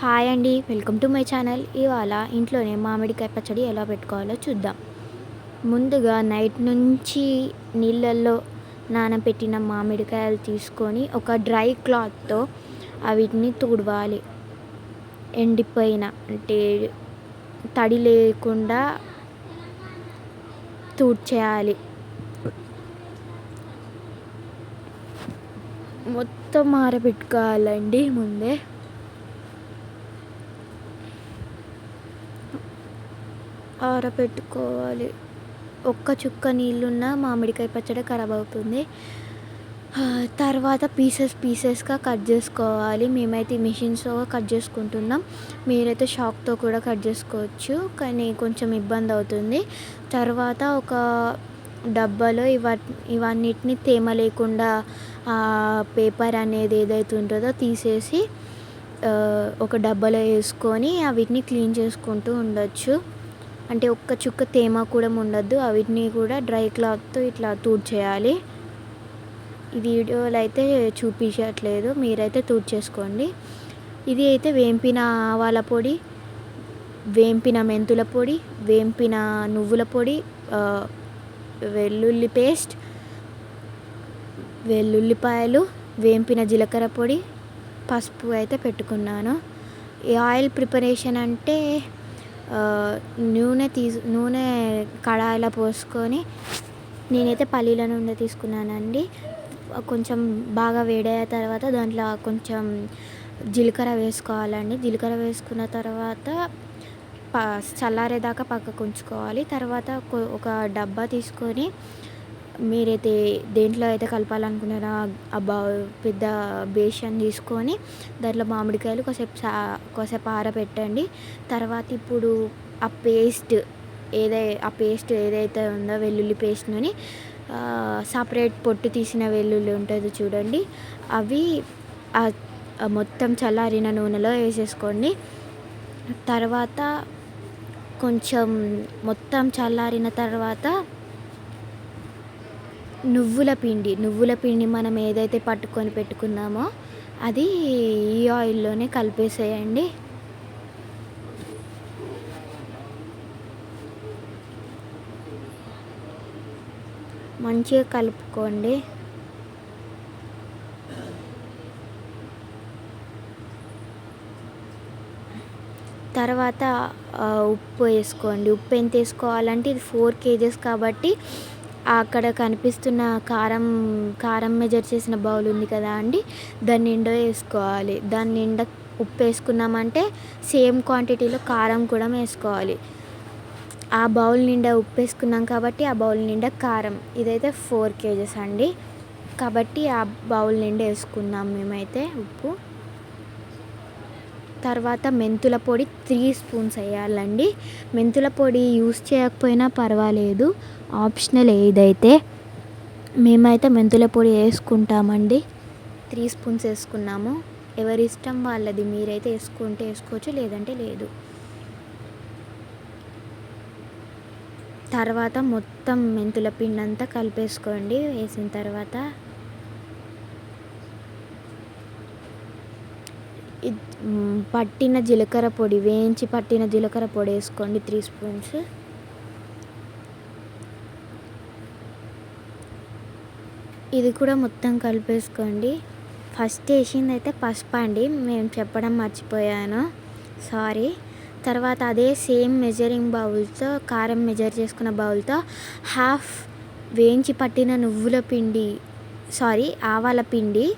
Hi అండి, welcome to my channel. ఇవాళ ఇంట్లోనే మామిడికాయ పచ్చడి ఎలా పెట్టుకోవాలో చూద్దాం. ముందుగా నైట్ నుంచి నీళ్ళల్లో నానబెట్టిన మామిడికాయలు తీసుకొని ఒక డ్రై క్లాత్తో వీటిని తుడవాలి. ఎండిపోయిన అంటే తడి లేకుండా తుడిచేయాలి. మొత్తం ఆరబెట్టుకోవాలండి. ముందే ఆరబెట్టుకోవాలి. ఒక్క చుక్క నీళ్ళున్న మామిడికాయ పచ్చడి ఖరాబ్ అవుతుంది. తర్వాత పీసెస్గా కట్ చేసుకోవాలి. మేమైతే మిషన్స్తో కట్ చేసుకుంటున్నాం. మీరైతే షాక్తో కూడా కట్ చేసుకోవచ్చు, కానీ కొంచెం ఇబ్బంది అవుతుంది. తర్వాత ఒక డబ్బాలో ఇవన్నిటిని తేమ లేకుండా పేపర్ అనేది ఏదైతే ఉంటుందో తీసేసి ఒక డబ్బాలో వేసుకొని వీటిని క్లీన్ చేసుకుంటూ ఉండొచ్చు. అంటే ఒక్క చుక్క తేమ కూడా ఉండద్దు. వీటిని కూడా డ్రై క్లాత్తో ఇట్లా తుడిచేయాలి. ఈ వీడియోలో అయితే చూపించట్లేదు, మీరైతే తుడిచేసుకోండి. ఇది అయితే వేంపిన ఆవాల పొడి, వేంపిన మెంతుల పొడి, వేంపిన నువ్వుల పొడి, వెల్లుల్లి పేస్ట్, వెల్లుల్లిపాయలు, వేంపిన జీలకర్ర పొడి, పసుపు అయితే పెట్టుకున్నాను. ఈ ఆయిల్ ప్రిపరేషన్ అంటే నూనె కడాయిలో పోసుకొని, నేనైతే పల్లీల నూనె తీసుకున్నానండి. కొంచెం బాగా వేడైన తర్వాత దాంట్లో కొంచెం జీలకర్ర వేసుకోవాలండి. జీలకర్ర వేసుకున్న తర్వాత చల్లారేదాకా పక్కకు ఉంచుకోవాలి. తర్వాత ఒక డబ్బా తీసుకొని మీరైతే దేంట్లో అయితే కలపాలనుకున్నారో పెద్ద బేషన్ తీసుకొని దాంట్లో మామిడికాయలు కాసేపు ఆరబెట్టండి. తర్వాత ఇప్పుడు ఆ పేస్ట్ ఏదైతే ఉందో వెల్లుల్లి పేస్ట్ని సపరేట్ పొట్టు తీసిన వెల్లుల్లి ఉంటుంది చూడండి, అవి మొత్తం చల్లారిన నూనెలో వేసేసుకోండి. తర్వాత కొంచెం మొత్తం చల్లారిన తర్వాత నువ్వుల పిండి మనం ఏదైతే పట్టుకొని పెట్టుకున్నామో అది ఈ ఆయిల్లోనే కలిపేసేయండి. మంచిగా కలుపుకోండి. తర్వాత ఉప్పు వేసుకోండి. ఉప్పు ఎంత వేసుకోవాలంటే ఇది 4 kgs కాబట్టి అక్కడ కనిపిస్తున్న కారం మెజర్ చేసిన బౌల్ ఉంది కదా అండి, దాని నిండా వేసుకోవాలి. దాని నిండా ఉప్పు వేసుకున్నామంటే సేమ్ క్వాంటిటీలో కారం కూడా వేసుకోవాలి. ఆ బౌల్ నిండా ఉప్పు వేసుకున్నాం కాబట్టి ఆ బౌల్ నిండా కారం. ఇదైతే 4 kgs అండి, కాబట్టి ఆ బౌల్ నిండా వేసుకున్నాం మేమైతే ఉప్పు. తర్వాత మెంతుల పొడి 3 స్పూన్స్ వేయాలండి. మెంతుల పొడి యూస్ చేయకపోయినా పర్వాలేదు, ఆప్షనల్. ఏదైతే మేమైతే మెంతుల పొడి వేసుకుంటామండి. 3 స్పూన్స్ వేసుకున్నాము. ఎవరి ఇష్టం వాళ్ళది, మీరైతే వేసుకుంటే వేసుకోవచ్చు, లేదంటే లేదు. తర్వాత మొత్తం మెంతుల పిండి అంతా కలిపేసుకోండి. వేసిన తర్వాత పట్టిన జీలకర్ర పొడి, వేయించి పట్టిన జీలకర్ర పొడి వేసుకోండి 3 స్పూన్స్. ఇది కూడా మొత్తం కలిపేసుకోండి. ఫస్ట్ వేసింది అయితే పసుపు అండి, మేము చెప్పడం మర్చిపోయాను, సారీ. తర్వాత అదే సేమ్ మెజరింగ్ బౌల్తో, కారం మెజర్ చేసుకున్న బౌల్తో హాఫ్ వేయించి పట్టిన ఆవాల పిండి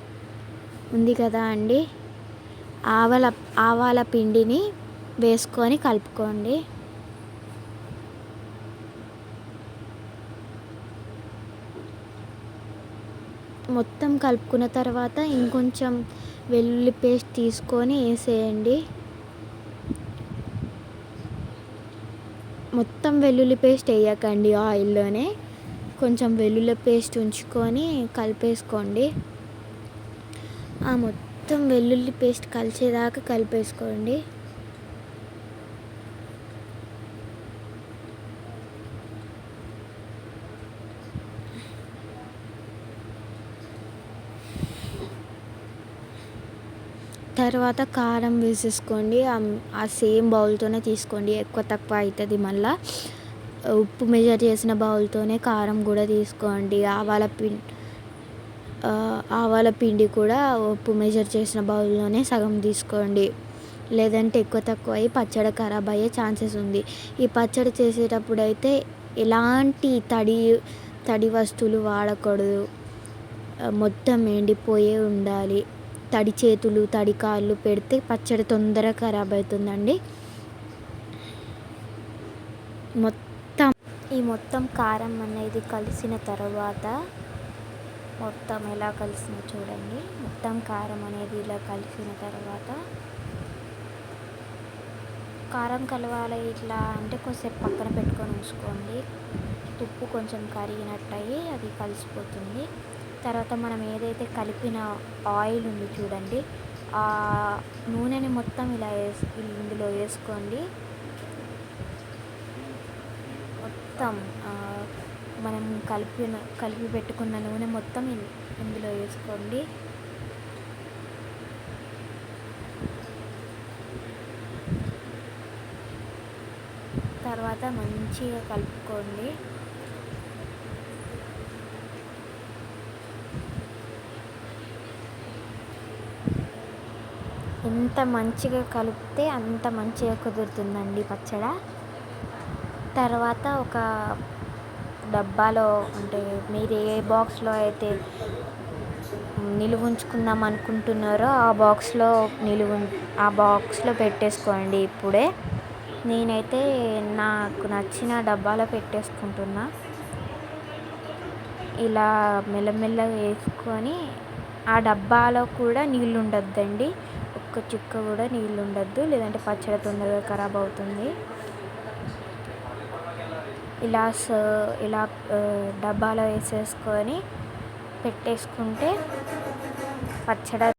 ఉంది కదా అండి, ఆవాల పిండిని వేసుకొని కలుపుకోండి. మొత్తం కలుపుకున్న తర్వాత ఇంకొంచెం వెల్లుల్లి పేస్ట్ తీసుకొని వేసేయండి. మొత్తం వెల్లుల్లి పేస్ట్ వేయకండి, ఆయిల్లోనే కొంచెం వెల్లుల్లి పేస్ట్ ఉంచుకొని కలిపేసుకోండి. మొత్తం వెల్లుల్లి పేస్ట్ కలిసేదాకా కలిపేసుకోండి. తర్వాత కారం వేసేసుకోండి. ఆ సేమ్ బౌల్‌తోనే తీసుకోండి. ఎక్కువ తక్కువ అయితది మళ్ళా. ఉప్పు మెజర్ చేసిన బౌల్‌తోనే కారం కూడా తీసుకోండి. ఆవాల పిండి కూడా ఉప్పు మెజర్ చేసిన బౌల్‌లోనే సగం తీసుకోండి. లేదంటే ఎక్కువ తక్కువ అయ్యి పచ్చడి ఖరాబ్ అయ్యే ఛాన్సెస్ ఉంది. ఈ పచ్చడి చేసేటప్పుడైతే ఎలాంటి తడి వస్తువులు వాడకూడదు. మొత్తం ఎండిపోయే ఉండాలి. తడి చేతులు, తడి కాళ్ళు పెడితే పచ్చడి తొందరగా ఖరాబ్ అవుతుందండి. మొత్తం కారం అనేది కలిసిన తర్వాత మొత్తం ఎలా కలిసిందో చూడండి. మొత్తం కారం అనేది ఇలా కలిసిన తర్వాత కారం కలవాలి ఇట్లా అంటే కొద్దిసేపు పక్కన పెట్టుకొని ఉంచుకోండి. ఉప్పు కొంచెం కరిగినట్టయి అది కలిసిపోతుంది. తర్వాత మనం ఏదైతే కలిపిన ఆయిల్ ఉంది చూడండి, ఆ నూనెని మొత్తం ఇందులో వేసుకోండి. మొత్తం మనం కలిపి పెట్టుకున్న నూనె మొత్తం ఇందులో వేసుకోండి. తర్వాత మంచిగా కలుపుకోండి. ఎంత మంచిగా కలిపితే అంత మంచిగా కుదురుతుందండి పచ్చడి. తర్వాత ఒక డబ్బాలో అంటే మీరు ఏ బాక్స్లో అయితే నిలువ ఉంచుకుందాం అనుకుంటున్నారో ఆ బాక్స్లో పెట్టేసుకోండి. ఇప్పుడే నేనైతే నాకు నచ్చిన డబ్బాలో పెట్టేసుకుంటున్నా. ఇలా మెల్లమెల్లగా వేసుకొని ఆ డబ్బాలో కూడా నీళ్ళు ఉండొద్దండి. ఒక్క చుక్క కూడా నీళ్ళు ఉండొద్దు, లేదంటే పచ్చడి తొందరగా ఖరాబ్ అవుతుంది. ఇలా డబ్బాలో వేసేసుకొని పెట్టేసుకుంటే పచ్చడి